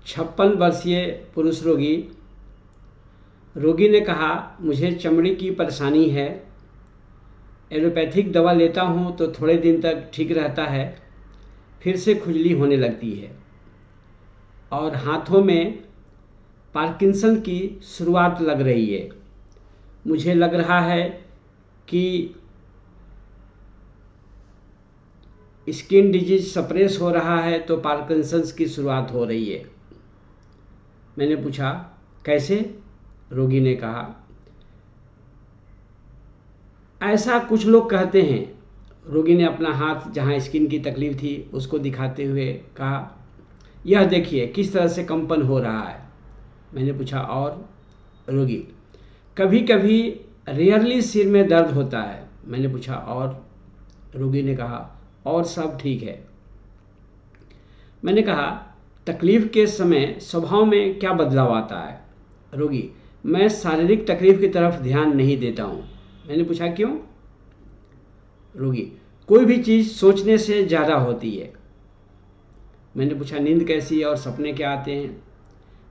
56 वर्षीय पुरुष रोगी। रोगी ने कहा, मुझे चमड़ी की परेशानी है, एलोपैथिक दवा लेता हूँ तो थोड़े दिन तक ठीक रहता है, फिर से खुजली होने लगती है और हाथों में पार्किंसन की शुरुआत लग रही है। मुझे लग रहा है कि स्किन डिजीज सप्रेस हो रहा है तो पार्किंसंस की शुरुआत हो रही है। मैंने पूछा, कैसे? रोगी ने कहा, ऐसा कुछ लोग कहते हैं। रोगी ने अपना हाथ जहाँ स्किन की तकलीफ थी उसको दिखाते हुए कहा, यह देखिए किस तरह से कंपन हो रहा है। मैंने पूछा, और? रोगी, कभी कभी रेयरली सिर में दर्द होता है। मैंने पूछा, और? रोगी ने कहा, और सब ठीक है। मैंने कहा, तकलीफ के समय स्वभाव में क्या बदलाव आता है? रोगी, मैं शारीरिक तकलीफ की तरफ ध्यान नहीं देता हूँ। मैंने पूछा, क्यों? रोगी, कोई भी चीज़ सोचने से ज़्यादा होती है। मैंने पूछा, नींद कैसी है और सपने क्या आते हैं?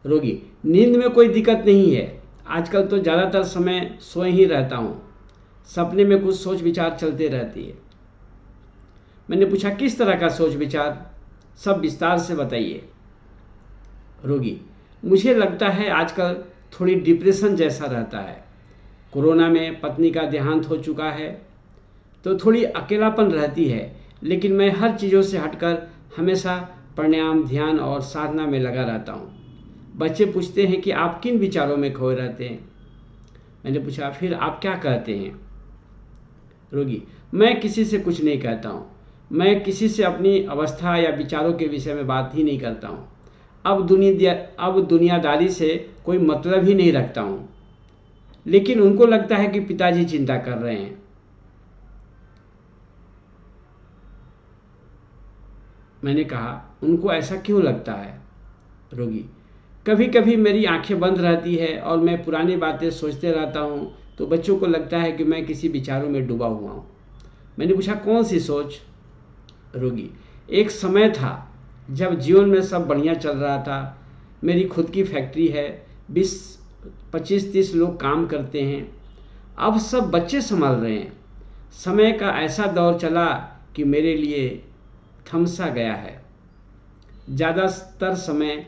रोगी, नींद में कोई दिक्कत नहीं है, आजकल तो ज़्यादातर समय सोए ही रहता हूँ, सपने में कुछ सोच विचार चलते रहती है। मैंने पूछा, किस तरह का सोच विचार? सब विस्तार से बताइए। रोगी, मुझे लगता है आजकल थोड़ी डिप्रेशन जैसा रहता है। कोरोना में पत्नी का देहांत हो चुका है तो थोड़ी अकेलापन रहती है, लेकिन मैं हर चीज़ों से हटकर हमेशा प्राणायाम, ध्यान और साधना में लगा रहता हूँ। बच्चे पूछते हैं कि आप किन विचारों में खोए रहते हैं? मैंने पूछा, फिर आप क्या कहते हैं? रोगी, मैं किसी से कुछ नहीं कहता हूँ, मैं किसी से अपनी अवस्था या विचारों के विषय में बात ही नहीं करता हूँ। अब दुनियादारी से कोई मतलब ही नहीं रखता हूँ, लेकिन उनको लगता है कि पिताजी चिंता कर रहे हैं। मैंने कहा, उनको ऐसा क्यों लगता है? रोगी, कभी कभी मेरी आंखें बंद रहती है और मैं पुरानी बातें सोचते रहता हूँ तो बच्चों को लगता है कि मैं किसी विचारों में डूबा हुआ हूँ। मैंने पूछा, कौन सी सोच? रोगी, एक समय था जब जीवन में सब बढ़िया चल रहा था, मेरी खुद की फैक्ट्री है, 20-25-30 लोग काम करते हैं, अब सब बच्चे संभाल रहे हैं। समय का ऐसा दौर चला कि मेरे लिए थमसा गया है। ज़्यादातर समय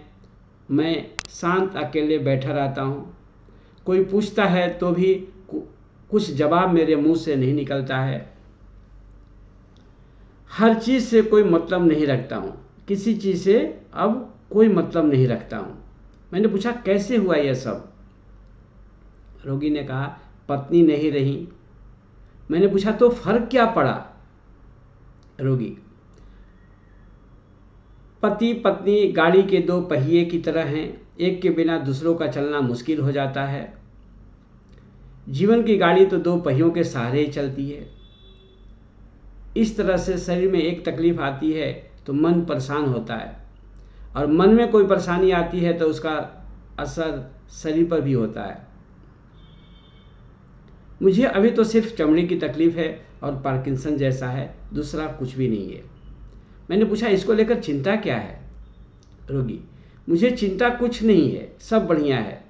मैं शांत अकेले बैठा रहता हूँ, कोई पूछता है तो भी कुछ जवाब मेरे मुंह से नहीं निकलता है। हर चीज़ से कोई मतलब नहीं रखता हूँ, किसी चीज़ से अब कोई मतलब नहीं रखता हूँ। मैंने पूछा, कैसे हुआ यह सब? रोगी ने कहा, पत्नी नहीं रही। मैंने पूछा, तो फर्क क्या पड़ा? रोगी, पति पत्नी गाड़ी के दो पहिए की तरह हैं, एक के बिना दूसरों का चलना मुश्किल हो जाता है। जीवन की गाड़ी तो दो पहियों के सहारे ही चलती है। इस तरह से शरीर में एक तकलीफ आती है तो मन परेशान होता है, और मन में कोई परेशानी आती है तो उसका असर शरीर पर भी होता है। मुझे अभी तो सिर्फ चमड़ी की तकलीफ है और पार्किंसन जैसा है, दूसरा कुछ भी नहीं है। मैंने पूछा, इसको लेकर चिंता क्या है? रोगी, मुझे चिंता कुछ नहीं है, सब बढ़िया है।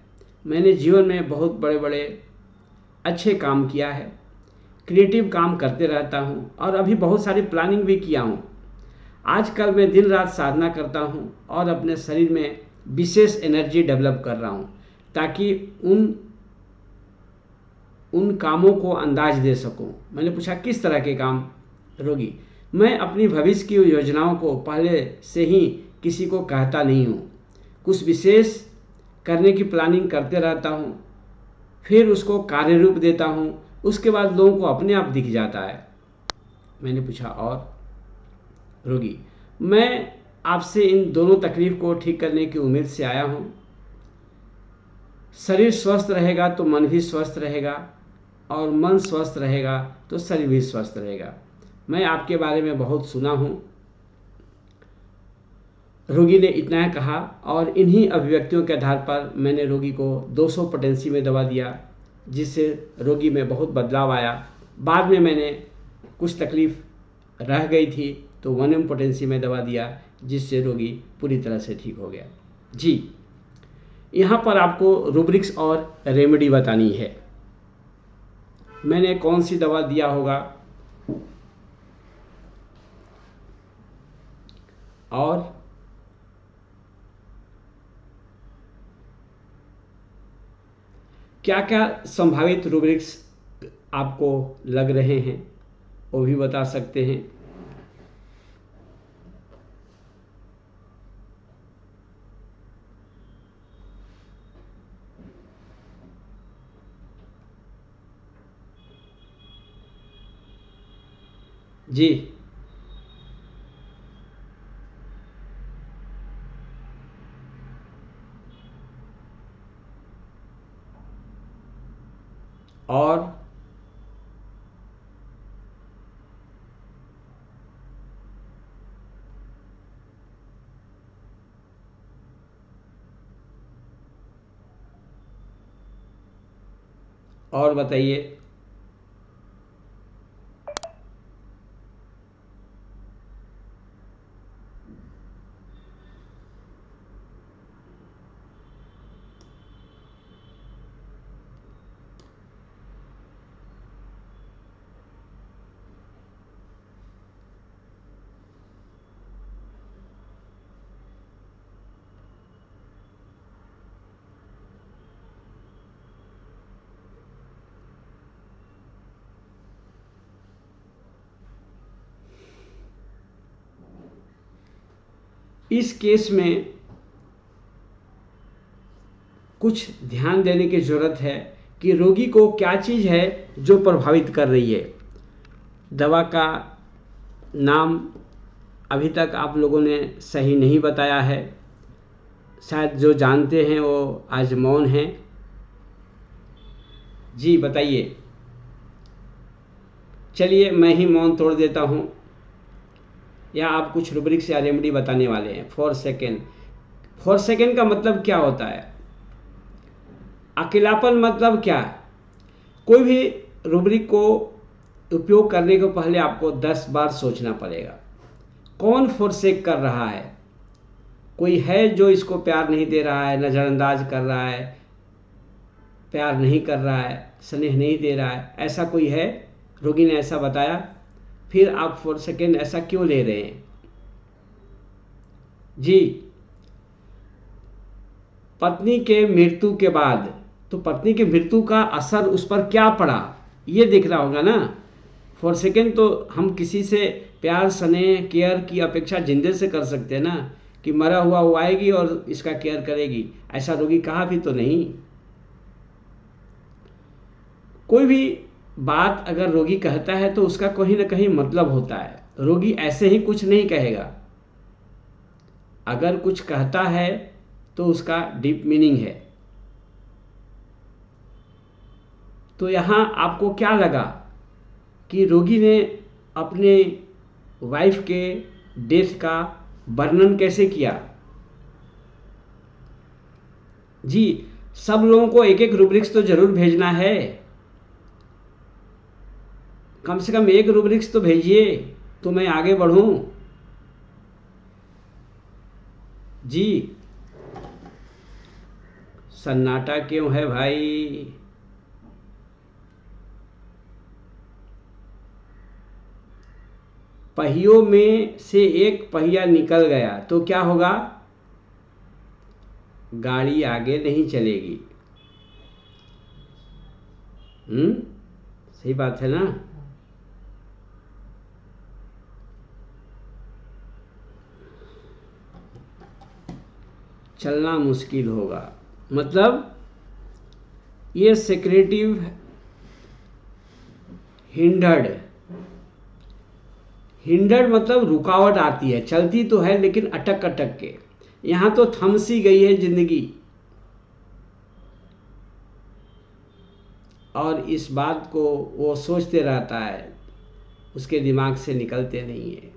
मैंने जीवन में बहुत बड़े बड़े अच्छे काम किया है, क्रिएटिव काम करते रहता हूँ और अभी बहुत सारी प्लानिंग भी किया हूँ। आजकल मैं दिन रात साधना करता हूँ और अपने शरीर में विशेष एनर्जी डेवलप कर रहा हूँ ताकि उन कामों को अंदाज दे सकूं। मैंने पूछा, किस तरह के काम? रोगी, मैं अपनी भविष्य की योजनाओं को पहले से ही किसी को कहता नहीं हूँ, कुछ विशेष करने की प्लानिंग करते रहता हूँ, फिर उसको कार्य रूप देता हूँ, उसके बाद लोगों को अपने आप दिख जाता है। मैंने पूछा, और? रोगी, मैं आपसे इन दोनों तकलीफ को ठीक करने की उम्मीद से आया हूँ। शरीर स्वस्थ रहेगा तो मन भी स्वस्थ रहेगा, और मन स्वस्थ रहेगा तो शरीर भी स्वस्थ रहेगा। मैं आपके बारे में बहुत सुना हूँ। रोगी ने इतना कहा और इन्हीं अभिव्यक्तियों के आधार पर मैंने रोगी को 200 पोटेंसी में दवा दिया, जिससे रोगी में बहुत बदलाव आया। बाद में मैंने कुछ तकलीफ रह गई थी तो 1M पोटेंसी में दवा दिया, जिससे रोगी पूरी तरह से ठीक हो गया। जी, यहाँ पर आपको रूब्रिक्स और रेमेडी बतानी है। मैंने कौन सी दवा दिया होगा और क्या क्या संभावित रूब्रिक्स आपको लग रहे हैं वो भी बता सकते हैं। जी, और बताइए। इस केस में कुछ ध्यान देने की ज़रूरत है कि रोगी को क्या चीज़ है जो प्रभावित कर रही है। दवा का नाम अभी तक आप लोगों ने सही नहीं बताया है, शायद जो जानते हैं वो आज मौन हैं। जी बताइए। चलिए मैं ही मौन तोड़ देता हूँ, या आप कुछ रूब्रिक्स या रेमेडी बताने वाले हैं। 4 सेकेंड। 4 सेकेंड का मतलब क्या होता है? अकेलापन मतलब क्या? कोई भी रूब्रिक को उपयोग करने को पहले आपको 10 बार सोचना पड़ेगा। कौन फोरसेक कर रहा है? कोई है जो इसको प्यार नहीं दे रहा है, नज़रअंदाज कर रहा है, प्यार नहीं कर रहा है, स्नेह नहीं दे रहा है, ऐसा कोई है? रोगी ने ऐसा बताया, फिर आप 4 सेकेंड ऐसा क्यों ले रहे हैं? जी, पत्नी के मृत्यु के बाद, तो पत्नी की मृत्यु का असर उस पर क्या पड़ा ये देखना होगा ना। 4 सेकेंड तो हम किसी से प्यार, स्नेह, केयर की अपेक्षा जिंदे से कर सकते हैं ना, कि मरा हुआ वो आएगी और इसका केयर करेगी, ऐसा रोगी कहा भी तो नहीं। कोई भी बात अगर रोगी कहता है तो उसका कहीं ना कहीं मतलब होता है। रोगी ऐसे ही कुछ नहीं कहेगा, अगर कुछ कहता है तो उसका डीप मीनिंग है। तो यहाँ आपको क्या लगा कि रोगी ने अपने वाइफ के डेथ का वर्णन कैसे किया? जी, सब लोगों को एक एक रूब्रिक्स तो जरूर भेजना है, कम से कम एक रूब्रिक्स तो भेजिए तो मैं आगे बढ़ूं। जी, सन्नाटा क्यों है भाई? पहियों में से एक पहिया निकल गया तो क्या होगा? गाड़ी आगे नहीं चलेगी। सही बात है ना? चलना मुश्किल होगा, मतलब ये सेक्रेटिव हिंडर्ड। हिंडर्ड मतलब रुकावट आती है, चलती तो है लेकिन अटक अटक के। यहाँ तो थम सी गई है जिंदगी, और इस बात को वो सोचते रहता है, उसके दिमाग से निकलते नहीं है।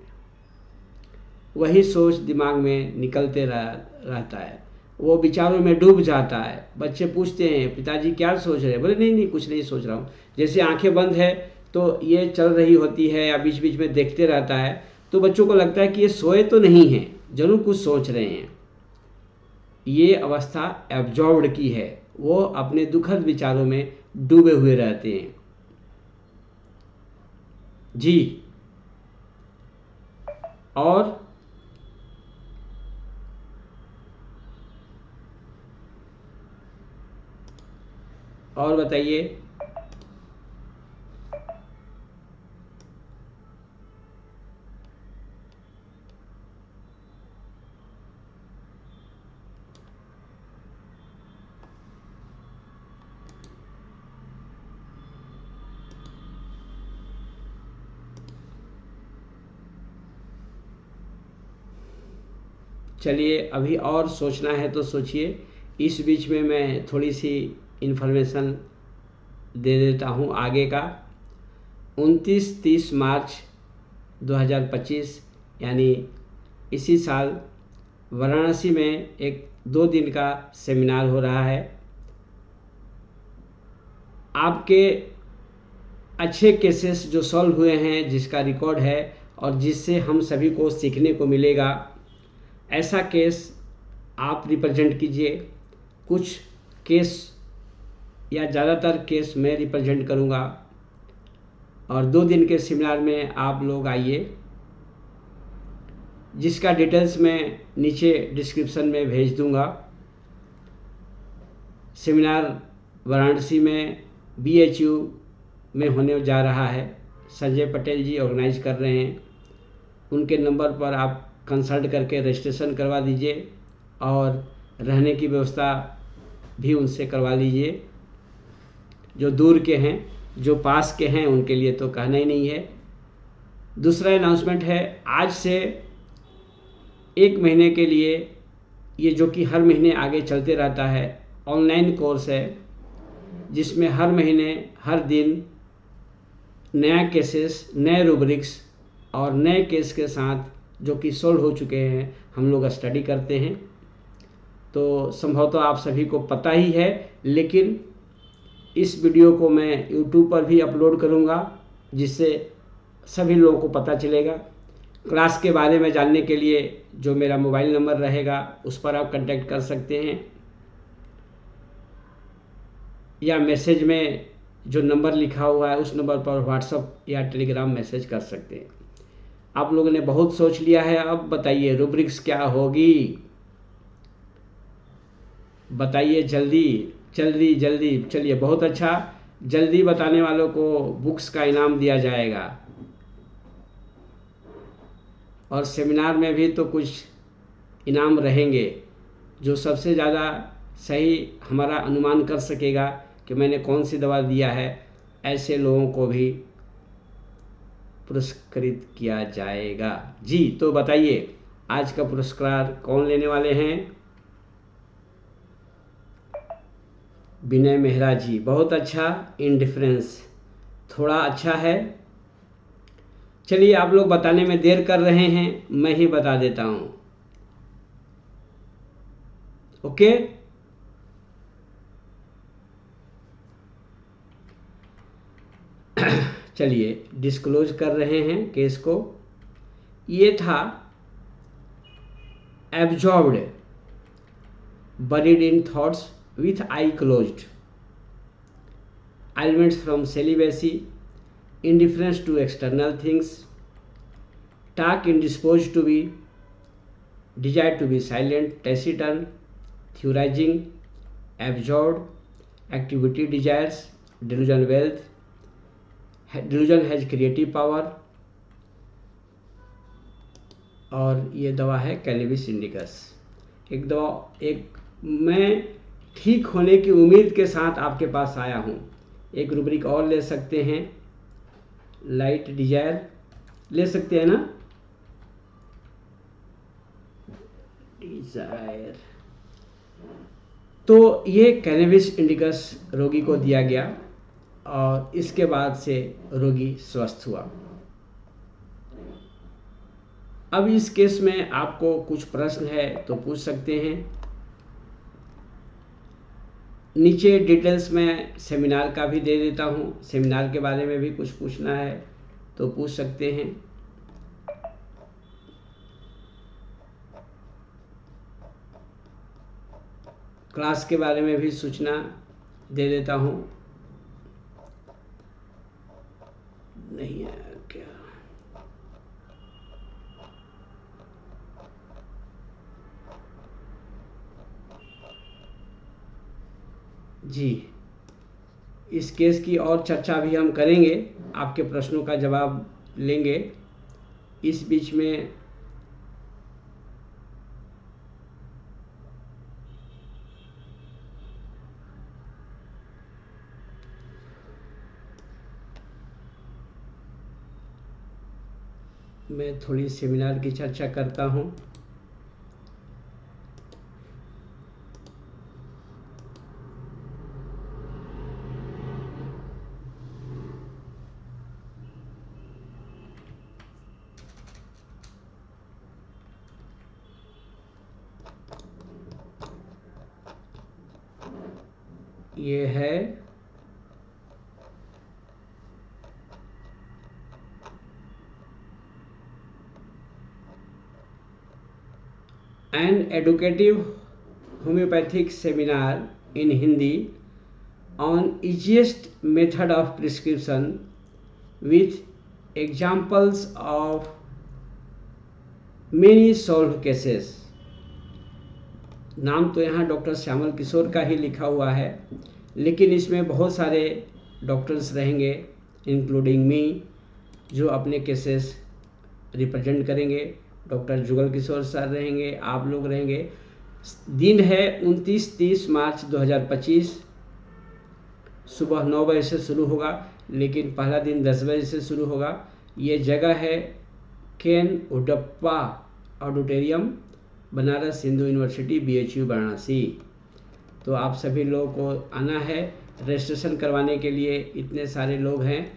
वही सोच दिमाग में निकलते रहता है, वो विचारों में डूब जाता है। बच्चे पूछते हैं पिताजी क्या सोच रहे हैं? बोले नहीं नहीं कुछ नहीं सोच रहा हूँ। जैसे आंखें बंद है तो ये चल रही होती है या बीच बीच में देखते रहता है, तो बच्चों को लगता है कि ये सोए तो नहीं हैं, जरूर कुछ सोच रहे हैं। ये अवस्था एब्जॉर्ब्ड की है, वो अपने दुखद विचारों में डूबे हुए रहते हैं। जी, और बताइए। चलिए, अभी और सोचना है तो सोचिए। इस बीच में मैं थोड़ी सी इन्फॉर्मेशन दे देता हूँ आगे का। 29-30 मार्च 2025 यानी इसी साल वाराणसी में एक 2 दिन का सेमिनार हो रहा है। आपके अच्छे केसेस जो सॉल्व हुए हैं, जिसका रिकॉर्ड है और जिससे हम सभी को सीखने को मिलेगा, ऐसा केस आप रिप्रेजेंट कीजिए। कुछ केस या ज़्यादातर केस मैं रिप्रेजेंट करूँगा और 2 दिन के सेमिनार में आप लोग आइए, जिसका डिटेल्स मैं नीचे डिस्क्रिप्शन में भेज दूँगा। सेमिनार वाराणसी में BHU में होने जा रहा है। संजय पटेल जी ऑर्गेनाइज कर रहे हैं। उनके नंबर पर आप कंसल्ट करके रजिस्ट्रेशन करवा दीजिए और रहने की व्यवस्था भी उनसे करवा लीजिए। जो दूर के हैं, जो पास के हैं, उनके लिए तो कहना ही नहीं है। दूसरा अनाउंसमेंट है, आज से 1 महीने के लिए, ये जो कि हर महीने आगे चलते रहता है, ऑनलाइन कोर्स है, जिसमें हर महीने हर दिन नया केसेस, नए रूब्रिक्स और नए केस के साथ जो कि सोल्व हो चुके हैं हम लोग स्टडी करते हैं। तो संभवतः आप सभी को पता ही है, लेकिन इस वीडियो को मैं YouTube पर भी अपलोड करूँगा, जिससे सभी लोगों को पता चलेगा। क्लास के बारे में जानने के लिए जो मेरा मोबाइल नंबर रहेगा उस पर आप कांटेक्ट कर सकते हैं, या मैसेज में जो नंबर लिखा हुआ है उस नंबर पर व्हाट्सएप या टेलीग्राम मैसेज कर सकते हैं। आप लोगों ने बहुत सोच लिया है, अब बताइए रूब्रिक्स क्या होगी? बताइए जल्दी जल्दी जल्दी। चलिए, बहुत अच्छा। जल्दी बताने वालों को बुक्स का इनाम दिया जाएगा, और सेमिनार में भी तो कुछ इनाम रहेंगे। जो सबसे ज़्यादा सही हमारा अनुमान कर सकेगा कि मैंने कौन सी दवा दिया है, ऐसे लोगों को भी पुरस्कृत किया जाएगा। जी, तो बताइए आज का पुरस्कार कौन लेने वाले हैं? विनय मेहरा जी, बहुत अच्छा। इंडिफरेंस थोड़ा अच्छा है। चलिए, आप लोग बताने में देर कर रहे हैं, मैं ही बता देता हूँ। ओके, चलिए डिस्क्लोज कर रहे हैं केस को। ये था absorbed, buried in thoughts with eye closed, ailments from celibacy, indifference to external things, talk indisposed to be, desire to be silent, taciturn, theorizing, absorbed, activity desires, delusion wealth, delusion has creative power, और ये दवा है cannabis indicus. एक दवा, एक मैं ठीक होने की उम्मीद के साथ आपके पास आया हूँ। एक रूब्रिक और ले सकते हैं, लाइट डिजायर ले सकते हैं ना, डिजायर। तो ये कैनबिस इंडिकस रोगी को दिया गया और इसके बाद से रोगी स्वस्थ हुआ। अब इस केस में आपको कुछ प्रश्न है तो पूछ सकते हैं। नीचे डिटेल्स में सेमिनार का भी दे देता हूँ, सेमिनार के बारे में भी कुछ पूछना है तो पूछ सकते हैं। क्लास के बारे में भी सूचना दे देता हूँ। नहीं है क्या? जी, इस केस की और चर्चा भी हम करेंगे, आपके प्रश्नों का जवाब लेंगे। इस बीच में मैं थोड़ी सेमिनार की चर्चा करता हूँ। ये है an educative homeopathic seminar in Hindi on easiest method of prescription with examples of many solved cases। नाम तो यहाँ डॉक्टर श्यामल किशोर का ही लिखा हुआ है, लेकिन इसमें बहुत सारे डॉक्टर्स रहेंगे इंक्लूडिंग मी, जो अपने केसेस रिप्रेजेंट करेंगे। डॉक्टर जुगल किशोर सर रहेंगे, आप लोग रहेंगे। दिन है 29-30 मार्च 2025। सुबह 9 बजे से शुरू होगा, लेकिन पहला दिन 10 बजे से शुरू होगा। ये जगह है केन Udupa auditorium, Banaras Hindu university, BHU Varanasi. तो आप सभी लोगों को आना है। रजिस्ट्रेशन करवाने के लिए इतने सारे लोग हैं,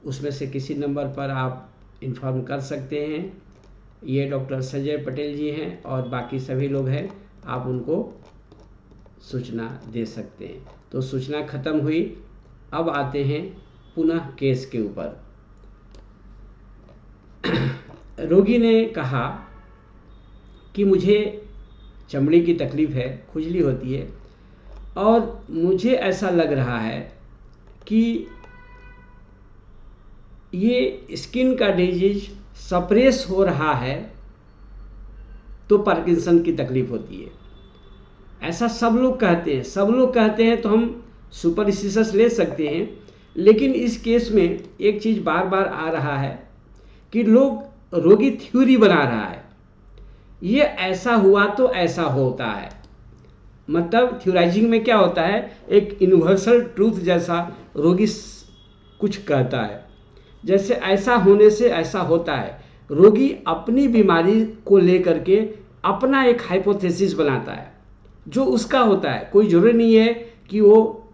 उसमें से किसी नंबर पर आप इन्फॉर्म कर सकते हैं। ये डॉक्टर संजय पटेल जी हैं और बाकी सभी लोग हैं, आप उनको सूचना दे सकते हैं। तो सूचना खत्म हुई, अब आते हैं पुनः केस के ऊपर। रोगी ने कहा कि मुझे चमड़ी की तकलीफ़ है, खुजली होती है और मुझे ऐसा लग रहा है कि ये स्किन का डिजीज सप्रेस हो रहा है, तो पार्किंसन की तकलीफ़ होती है। ऐसा सब लोग कहते हैं, तो हम सुपरस्टिशस ले सकते हैं। लेकिन इस केस में एक चीज़ बार बार आ रहा है कि रोगी थ्योरी बना रहा है, ये ऐसा हुआ तो ऐसा होता है। मतलब थ्योराइजिंग में क्या होता है, एक यूनिवर्सल ट्रूथ जैसा रोगी कुछ कहता है, जैसे ऐसा होने से ऐसा होता है। रोगी अपनी बीमारी को लेकर के अपना एक हाइपोथेसिस बनाता है जो उसका होता है। कोई जरूरी नहीं है कि वो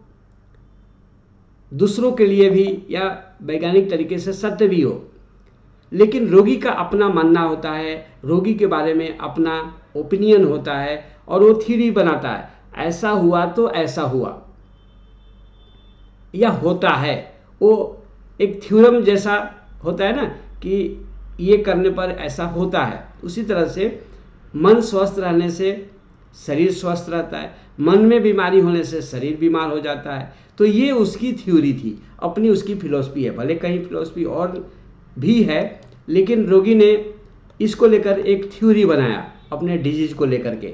दूसरों के लिए भी या वैज्ञानिक तरीके से सत्य भी हो, लेकिन रोगी का अपना मानना होता है, रोगी के बारे में अपना ओपिनियन होता है और वो थ्योरी बनाता है, ऐसा हुआ तो ऐसा हुआ या होता है। वो एक थ्योरम जैसा होता है ना कि ये करने पर ऐसा होता है। उसी तरह से मन स्वस्थ रहने से शरीर स्वस्थ रहता है, मन में बीमारी होने से शरीर बीमार हो जाता है। तो ये उसकी थ्योरी थी, अपनी उसकी फिलॉसफी है। भले कहीं फिलॉसफी और भी है, लेकिन रोगी ने इसको लेकर एक थ्योरी बनाया अपने डिजीज को लेकर के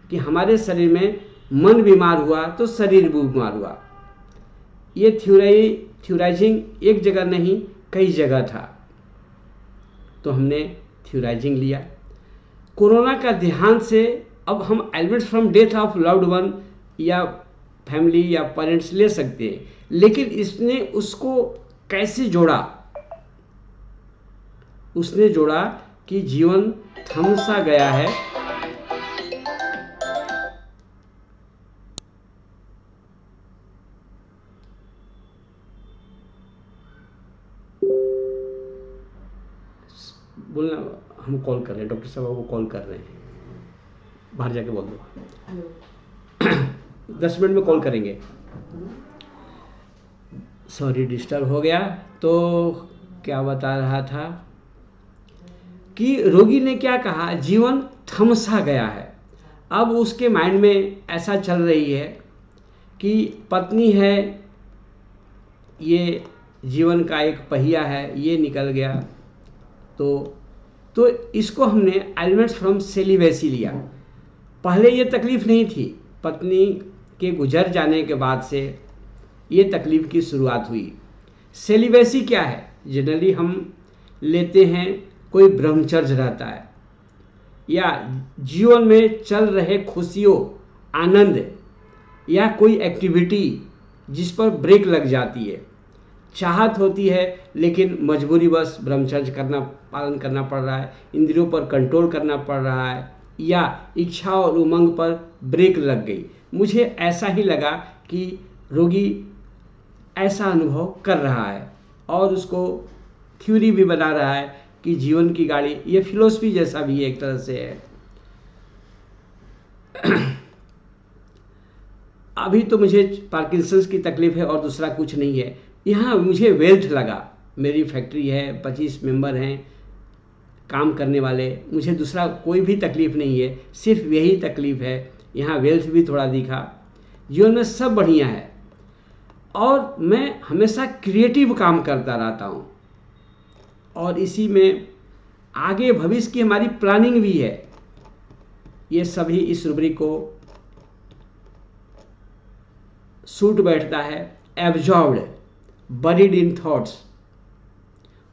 कि हमारे शरीर में मन बीमार हुआ तो शरीर भी बीमार हुआ। ये थ्योराइजिंग एक जगह नहीं कई जगह था, तो हमने थ्योराइजिंग लिया। कोरोना का ध्यान से अब हम elements from death of loved one या फैमिली या पेरेंट्स ले सकते हैं, लेकिन इसने उसको कैसे जोड़ा? उसने जोड़ा कि जीवन थम सा गया है, बोलना हम कॉल कर रहे हैं, डॉक्टर साहब वो कॉल कर रहे हैं, बाहर जाके बोल दो। 10 मिनट में कॉल करेंगे। सॉरी डिस्टर्ब हो गया। तो क्या बता रहा था कि रोगी ने क्या कहा, जीवन थम सा गया है। अब उसके माइंड में ऐसा चल रही है कि पत्नी है, ये जीवन का एक पहिया है, ये निकल गया। तो इसको हमने एलिमेंट्स फ्रॉम सेलिबेसी लिया। पहले ये तकलीफ नहीं थी, पत्नी के गुजर जाने के बाद से ये तकलीफ की शुरुआत हुई। सेलिबेसी क्या है? जनरली हम लेते हैं कोई ब्रह्मचर्य रहता है, या जीवन में चल रहे खुशियों, आनंद, या कोई एक्टिविटी जिस पर ब्रेक लग जाती है। चाहत होती है लेकिन मजबूरीवश ब्रह्मचर्य पालन करना पड़ रहा है, इंद्रियों पर कंट्रोल करना पड़ रहा है, या इच्छा और उमंग पर ब्रेक लग गई। मुझे ऐसा ही लगा कि रोगी ऐसा अनुभव कर रहा है और उसको थ्योरी भी बना रहा है कि जीवन की गाड़ी, ये फिलोसफी जैसा भी एक तरह से है। अभी तो मुझे पार्किंसंस की तकलीफ है और दूसरा कुछ नहीं है। यहाँ मुझे वेल्थ लगा, मेरी फैक्ट्री है, 25 मेंबर हैं काम करने वाले, मुझे दूसरा कोई भी तकलीफ नहीं है, सिर्फ यही तकलीफ है। यहाँ वेल्थ भी थोड़ा दिखा, जीवन में सब बढ़िया है और मैं हमेशा क्रिएटिव काम करता रहता हूँ और इसी में आगे भविष्य की हमारी प्लानिंग भी है। ये सभी इस रुब्रिक को सूट बैठता है। एब्जॉर्ब्ड, बरीड इन थॉट्स,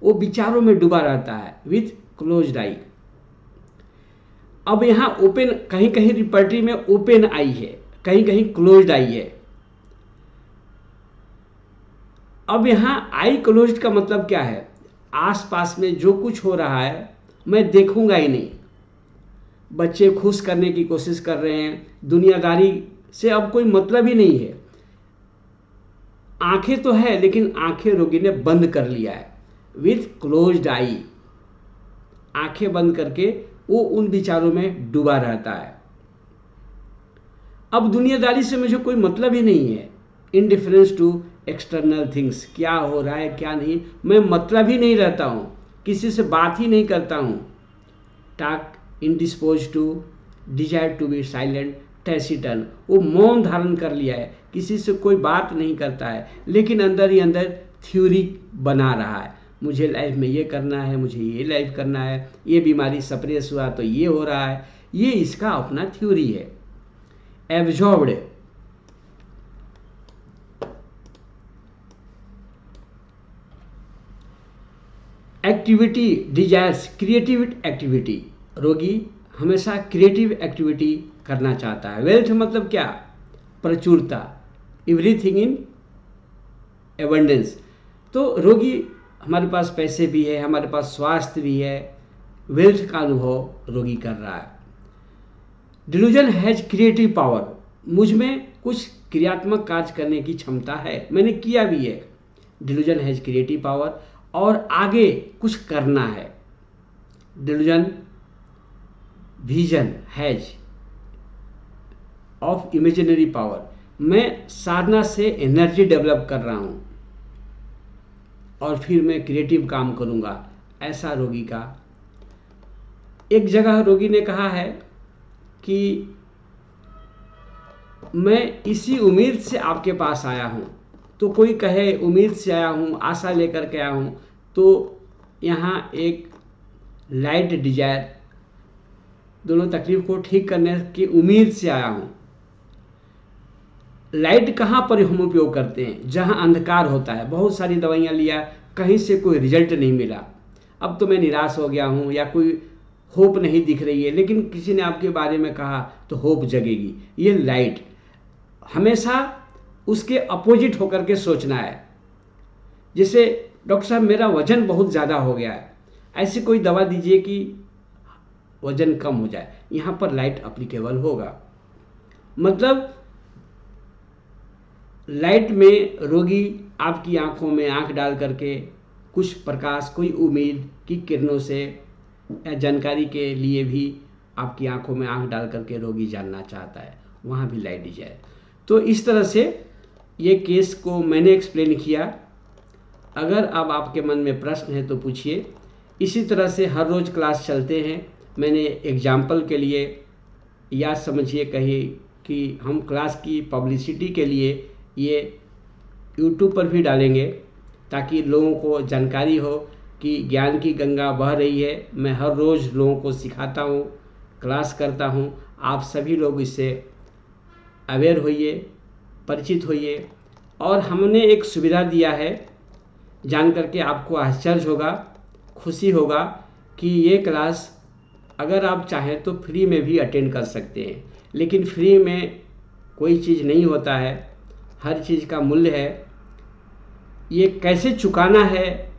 वो विचारों में डूबा रहता है विथ क्लोज्ड आई। अब यहाँ ओपन, कहीं कहीं रिपर्टरी में ओपन आई है, कहीं कहीं क्लोज्ड आई है। अब यहाँ आई क्लोज्ड का मतलब क्या है? आसपास में जो कुछ हो रहा है मैं देखूंगा ही नहीं। बच्चे खुश करने की कोशिश कर रहे हैं, दुनियादारी से अब कोई मतलब ही नहीं है। आंखें तो है लेकिन आंखें रोगी ने बंद कर लिया है विथ क्लोज्ड आई। आंखें बंद करके वो उन विचारों में डूबा रहता है। अब दुनियादारी से मुझे कोई मतलब ही नहीं है। इनडिफरेंस टू एक्सटर्नल थिंग्स, क्या हो रहा है क्या नहीं, मैं मतलब ही नहीं रहता हूँ, किसी से बात ही नहीं करता हूँ। Talk indispose to desire to be silent taciturn, वो मौन धारण कर लिया है, किसी से कोई बात नहीं करता है, लेकिन अंदर ही अंदर थ्योरी बना रहा है। मुझे लाइफ में ये करना है, मुझे ये लाइफ करना है, ये बीमारी सप्रेस हुआ तो ये हो रहा है, ये इसका अपना थ्योरी है। Absorbed, activity desires, creative activity, रोगी हमेशा क्रिएटिव एक्टिविटी करना चाहता है। वेल्थ मतलब क्या? प्रचुरता, एवरीथिंग इन एबंडेंस। तो रोगी, हमारे पास पैसे भी है, हमारे पास स्वास्थ्य भी है, वेल्थ का अनुभव रोगी कर रहा है। डिल्यूजन हैज क्रिएटिव पावर, मुझ में कुछ क्रियात्मक कार्य करने की क्षमता है, मैंने किया भी है। डिल्यूजन हैज क्रिएटिव पावर, और आगे कुछ करना है। Delusion vision has of imaginary power, मैं साधना से एनर्जी डेवलप कर रहा हूँ और फिर मैं क्रिएटिव काम करूँगा, ऐसा रोगी का। एक जगह रोगी ने कहा है कि मैं इसी उम्मीद से आपके पास आया हूँ। तो कोई कहे उम्मीद से आया हूँ, आशा लेकर के आया हूँ, तो यहाँ एक लाइट डिजायर, दोनों तकलीफ को ठीक करने की उम्मीद से आया हूँ। लाइट कहाँ पर हम उपयोग करते हैं? जहाँ अंधकार होता है। बहुत सारी दवाइयाँ लिया, कहीं से कोई रिजल्ट नहीं मिला, अब तो मैं निराश हो गया हूँ, या कोई होप नहीं दिख रही है, लेकिन किसी ने आपके बारे में कहा तो होप जगेगी। ये लाइट, हमेशा उसके अपोजिट होकर के सोचना है। जैसे डॉक्टर साहब मेरा वजन बहुत ज़्यादा हो गया है, ऐसी कोई दवा दीजिए कि वजन कम हो जाए, यहाँ पर लाइट अप्लीकेबल होगा। मतलब लाइट में रोगी आपकी आंखों में आंख डाल करके कुछ प्रकाश, कोई उम्मीद की किरणों से या जानकारी के लिए भी आपकी आंखों में आंख डाल करके रोगी जानना चाहता है, वहाँ भी लाइट दी जाए। तो इस तरह से ये केस को मैंने एक्सप्लेन किया। अगर अब आपके मन में प्रश्न है तो पूछिए। इसी तरह से हर रोज़ क्लास चलते हैं। मैंने एग्जाम्पल के लिए या समझिए कहिए कि हम क्लास की पब्लिसिटी के लिए ये यूट्यूब पर भी डालेंगे, ताकि लोगों को जानकारी हो कि ज्ञान की गंगा बह रही है। मैं हर रोज़ लोगों को सिखाता हूँ, क्लास करता हूँ। आप सभी लोग इससे अवेयर होइए, परिचित होइए। और हमने एक सुविधा दिया है, जान करके आपको आश्चर्य होगा, खुशी होगा कि ये क्लास अगर आप चाहें तो फ्री में भी अटेंड कर सकते हैं। लेकिन फ्री में कोई चीज़ नहीं होता है, हर चीज़ का मूल्य है। ये कैसे चुकाना है,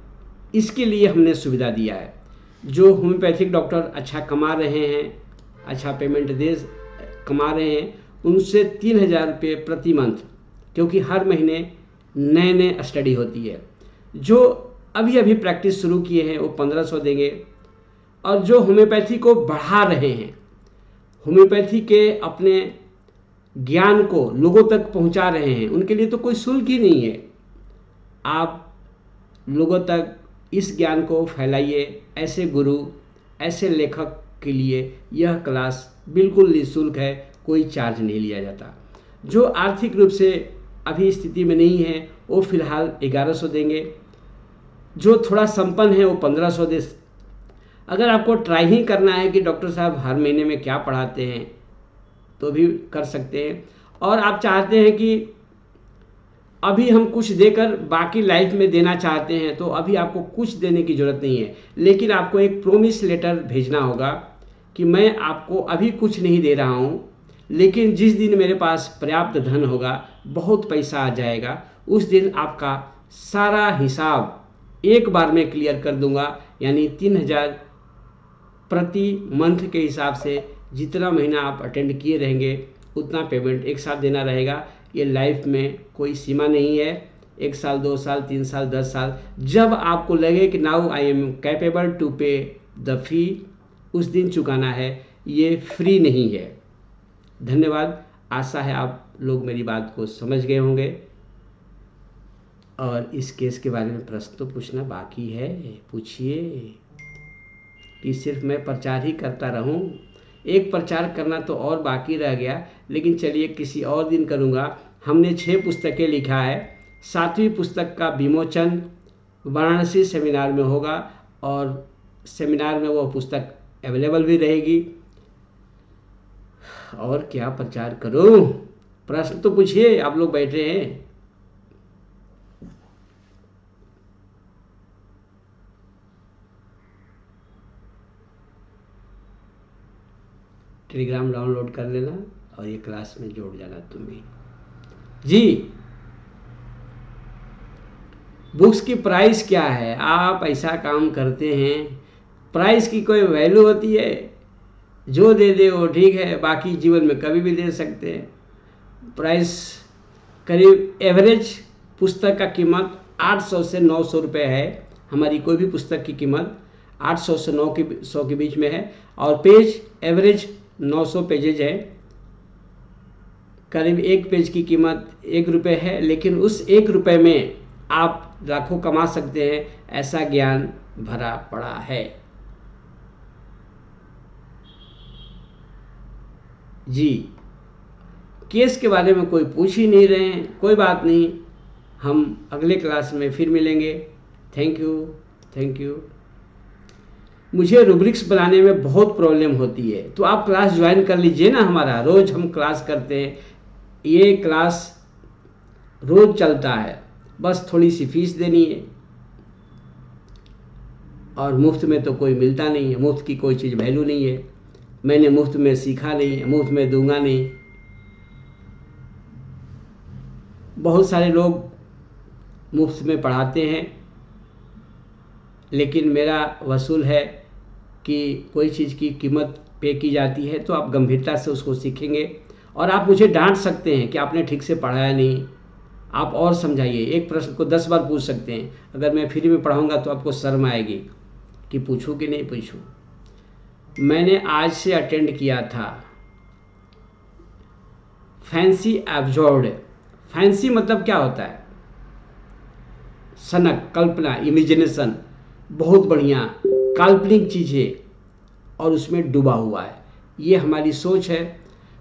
इसके लिए हमने सुविधा दिया है। जो होम्योपैथिक डॉक्टर अच्छा कमा रहे हैं, अच्छा पेमेंट कमा रहे हैं, उनसे 3,000 रुपये प्रति मंथ, क्योंकि हर महीने नए नए स्टडी होती है। जो अभी अभी प्रैक्टिस शुरू किए हैं वो 1500 देंगे। और जो होम्योपैथी को बढ़ा रहे हैं, होम्योपैथी के अपने ज्ञान को लोगों तक पहुंचा रहे हैं, उनके लिए तो कोई शुल्क ही नहीं है। आप लोगों तक इस ज्ञान को फैलाइए। ऐसे गुरु, ऐसे लेखक के लिए यह क्लास बिल्कुल निःशुल्क है, कोई चार्ज नहीं लिया जाता। जो आर्थिक रूप से अभी स्थिति में नहीं है वो फिलहाल 1100 देंगे। जो थोड़ा संपन्न है वो 1500 दे। अगर आपको ट्राई ही करना है कि डॉक्टर साहब हर महीने में क्या पढ़ाते हैं, तो भी कर सकते हैं। और आप चाहते हैं कि अभी हम कुछ देकर बाकी लाइफ में देना चाहते हैं, तो अभी आपको कुछ देने की ज़रूरत नहीं है। लेकिन आपको एक प्रोमिस लेटर भेजना होगा कि मैं आपको अभी कुछ नहीं दे रहा हूँ, लेकिन जिस दिन मेरे पास पर्याप्त धन होगा, बहुत पैसा आ जाएगा, उस दिन आपका सारा हिसाब एक बार में क्लियर कर दूंगा। यानी 3,000 प्रति मंथ के हिसाब से जितना महीना आप अटेंड किए रहेंगे उतना पेमेंट एक साथ देना रहेगा। ये लाइफ में कोई सीमा नहीं है, 1 साल, 2 साल, 3 साल, 10 साल, जब आपको लगे कि now I am capable to pay the fee, उस दिन चुकाना है। ये फ्री नहीं है। धन्यवाद। आशा है आप लोग मेरी बात को समझ गए होंगे। और इस केस के बारे में प्रश्न तो पूछना बाकी है, पूछिए। कि सिर्फ मैं प्रचार ही करता रहूं? एक प्रचार करना तो और बाकी रह गया, लेकिन चलिए किसी और दिन करूंगा। हमने 6 पुस्तकें लिखा है। 7वीं पुस्तक का विमोचन वाराणसी सेमिनार में होगा, और सेमिनार में वो पुस्तक अवेलेबल भी रहेगी। और क्या प्रचार करूं? प्रश्न तो पूछिए, आप लोग बैठे हैं। टेलीग्राम डाउनलोड कर लेना और ये क्लास में जोड़ जाना तुम्हें। जी, बुक्स की प्राइस क्या है? आप ऐसा काम करते हैं, प्राइस की कोई वैल्यू होती है? जो दे दे वो ठीक है, बाकी जीवन में कभी भी दे सकते हैं। प्राइस करीब एवरेज पुस्तक का कीमत 800 से 900 रुपये है। हमारी कोई भी पुस्तक की कीमत 800 से 900 के बीच में है। और पेज एवरेज 900 पेजेज है। करीब एक पेज की कीमत 1 रुपये है, लेकिन उस 1 रुपये में आप लाखों कमा सकते हैं, ऐसा ज्ञान भरा पड़ा है। जी, केस के बारे में कोई पूछ ही नहीं रहे हैं, कोई बात नहीं, हम अगले क्लास में फिर मिलेंगे। Thank you, thank you. मुझे रूब्रिक्स बनाने में बहुत प्रॉब्लम होती है, तो आप क्लास ज्वाइन कर लीजिए ना हमारा। रोज़ हम क्लास करते हैं, ये क्लास रोज़ चलता है, बस थोड़ी सी फीस देनी है। और मुफ्त में तो कोई मिलता नहीं है, मुफ्त की कोई चीज़ वैल्यू नहीं है। मैंने मुफ्त में सीखा नहीं है, मुफ्त में दूंगा नहीं। बहुत सारे लोग मुफ्त में पढ़ाते हैं, लेकिन मेरा वसूल है कि कोई चीज़ की कीमत पे की जाती है तो आप गंभीरता से उसको सीखेंगे। और आप मुझे डांट सकते हैं कि आपने ठीक से पढ़ाया नहीं, आप और समझाइए। एक प्रश्न को 10 बार पूछ सकते हैं। अगर मैं फ्री में पढ़ाऊँगा तो आपको शर्म आएगी कि पूछूं कि नहीं पूछूं। मैंने आज से अटेंड किया था फैंसी एब्जॉर्ब्ड। फैंसी मतलब क्या होता है? सनक, कल्पना, इमेजिनेशन, बहुत बढ़िया काल्पनिक चीज़ें, और उसमें डूबा हुआ है। ये हमारी सोच है।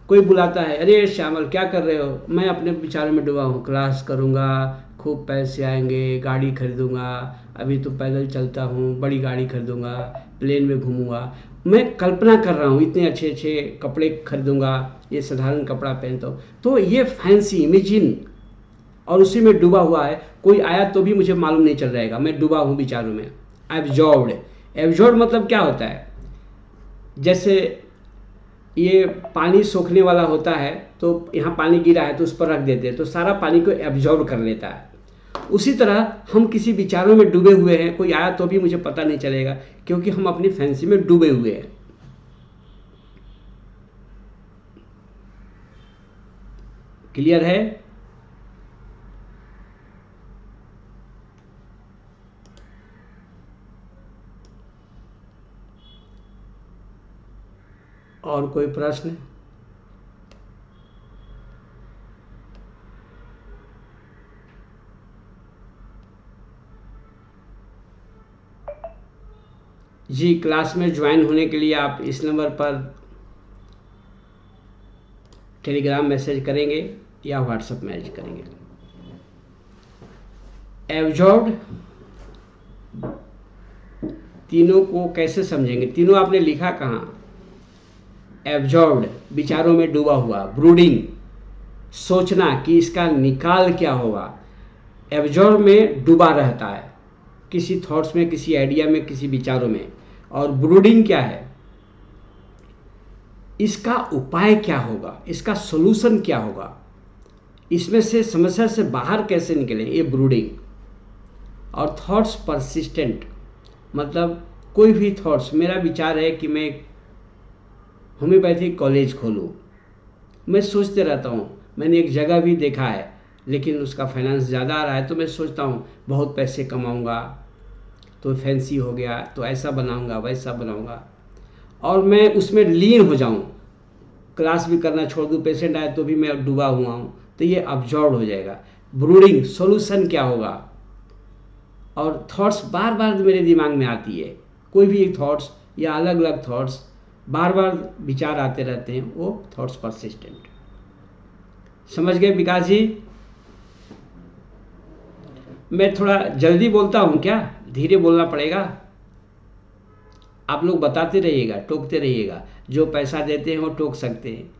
कोई बुलाता है, अरे श्यामल क्या कर रहे हो? मैं अपने विचारों में डूबा हूँ, क्लास करूँगा, खूब पैसे आएंगे, गाड़ी खरीदूँगा, अभी तो पैदल चलता हूँ, बड़ी गाड़ी खरीदूँगा, प्लेन में घूमूँगा। मैं कल्पना कर रहा हूँ इतने अच्छे अच्छे कपड़े खरीदूँगा, ये साधारण कपड़ा पहनता हूँ। तो ये फैंसी इमेजिन, और उसी में डूबा हुआ है। कोई आया तो भी मुझे मालूम नहीं चल रहेगा, मैं डूबा हूँ विचारों में। एब्जॉर्ब्ड, एब्जॉर्ब मतलब क्या होता है? जैसे ये पानी सोखने वाला होता है, तो यहाँ पानी गिरा है तो उस पर रख देते हैं तो सारा पानी को एब्जॉर्ब कर लेता है। उसी तरह हम किसी विचारों में डूबे हुए हैं, कोई आया तो भी मुझे पता नहीं चलेगा, क्योंकि हम अपनी फैंसी में डूबे हुए हैं। क्लियर है? और कोई प्रश्न? जी, क्लास में ज्वाइन होने के लिए आप इस नंबर पर टेलीग्राम मैसेज करेंगे या व्हाट्सएप मैसेज करेंगे। एब्जॉर्ब्ड तीनों को कैसे समझेंगे? तीनों आपने लिखा कहाँ? एब्जॉर्ब्ड विचारों में डूबा हुआ, ब्रूडिंग सोचना कि इसका निकाल क्या होगा। एब्जॉर्ब में डूबा रहता है, किसी थॉट्स में, किसी आइडिया में, किसी विचारों में। और ब्रूडिंग क्या है? इसका उपाय क्या होगा, इसका सॉल्यूशन क्या होगा, इसमें से समस्या से बाहर कैसे निकलें, ये ब्रूडिंग। और थॉट्स परसिस्टेंट, मतलब कोई भी थॉट्स, मेरा विचार है कि मैं होम्योपैथिक कॉलेज खोलूँ, मैं सोचते रहता हूँ। मैंने एक जगह भी देखा है, लेकिन उसका फाइनेंस ज़्यादा आ रहा है, तो मैं सोचता हूँ बहुत पैसे कमाऊँगा तो फैंसी हो गया, तो ऐसा बनाऊँगा, वैसा बनाऊँगा, और मैं उसमें लीन हो जाऊँ, क्लास भी करना छोड़ दूँ, पेशेंट आए तो भी मैं डूबा हुआ हूँ, तो ये अब्जॉर्ब हो जाएगा। ब्रूडिंग सॉल्यूशन क्या होगा? और थॉट्स बार बार मेरे दिमाग में आती है, कोई भी एक थॉट्स या अलग अलग थॉट्स बार बार विचार आते रहते हैं, वो थॉट्स परसिस्टेंट। समझ गए विकास जी? मैं थोड़ा जल्दी बोलता हूँ क्या? धीरे बोलना पड़ेगा? आप लोग बताते रहिएगा, टोकते रहिएगा, जो पैसा देते हैं वो टोक सकते हैं।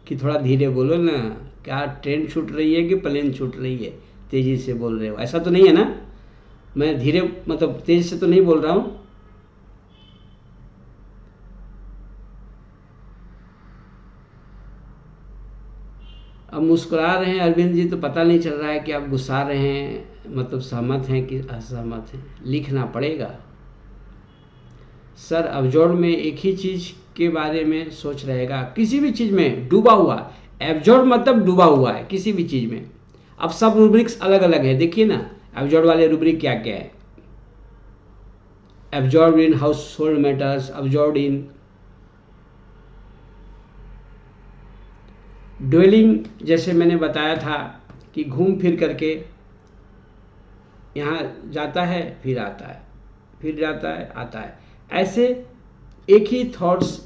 कि थोड़ा धीरे बोलो ना, क्या ट्रेन छूट रही है कि प्लेन छूट रही है? तेज़ी से बोल रहे हो, ऐसा तो नहीं है ना? मैं धीरे मतलब तेज से तो नहीं बोल रहा हूँ। अब मुस्कुरा रहे हैं अरविंद जी, तो पता नहीं चल रहा है कि आप गुस्सा रहे हैं, मतलब सहमत हैं कि असहमत हैं। लिखना पड़ेगा। सर अब्जॉर्ब में एक ही चीज़ के बारे में सोच रहेगा, किसी भी चीज़ में डूबा हुआ। एब्जॉर्ब मतलब डूबा हुआ है किसी भी चीज़ में। अब सब रूब्रिक्स अलग अलग है, देखिए ना एब्जॉर्ब वाले रूब्रिक क्या क्या है। Absorb in house hold matters, absorb in dwelling, जैसे मैंने बताया था कि घूम फिर करके यहाँ जाता है फिर आता है, फिर जाता है आता है, ऐसे एक ही थॉट्स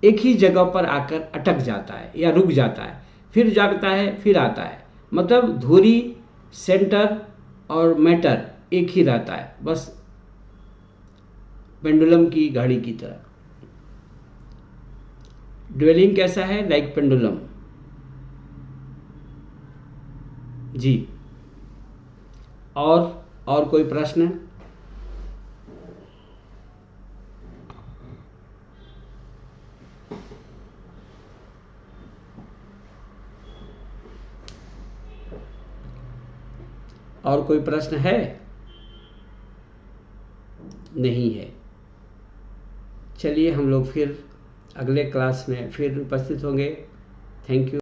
एक ही जगह पर आकर अटक जाता है या रुक जाता है, फिर जागता है फिर आता है। मतलब धुरी, सेंटर और मैटर एक ही रहता है, बस पेंडुलम की घड़ी की तरह। ड्वेलिंग कैसा है? Like pendulum. जी, और कोई प्रश्न? और कोई प्रश्न है? नहीं है। चलिए हम लोग फिर अगले क्लास में फिर उपस्थित होंगे। Thank you.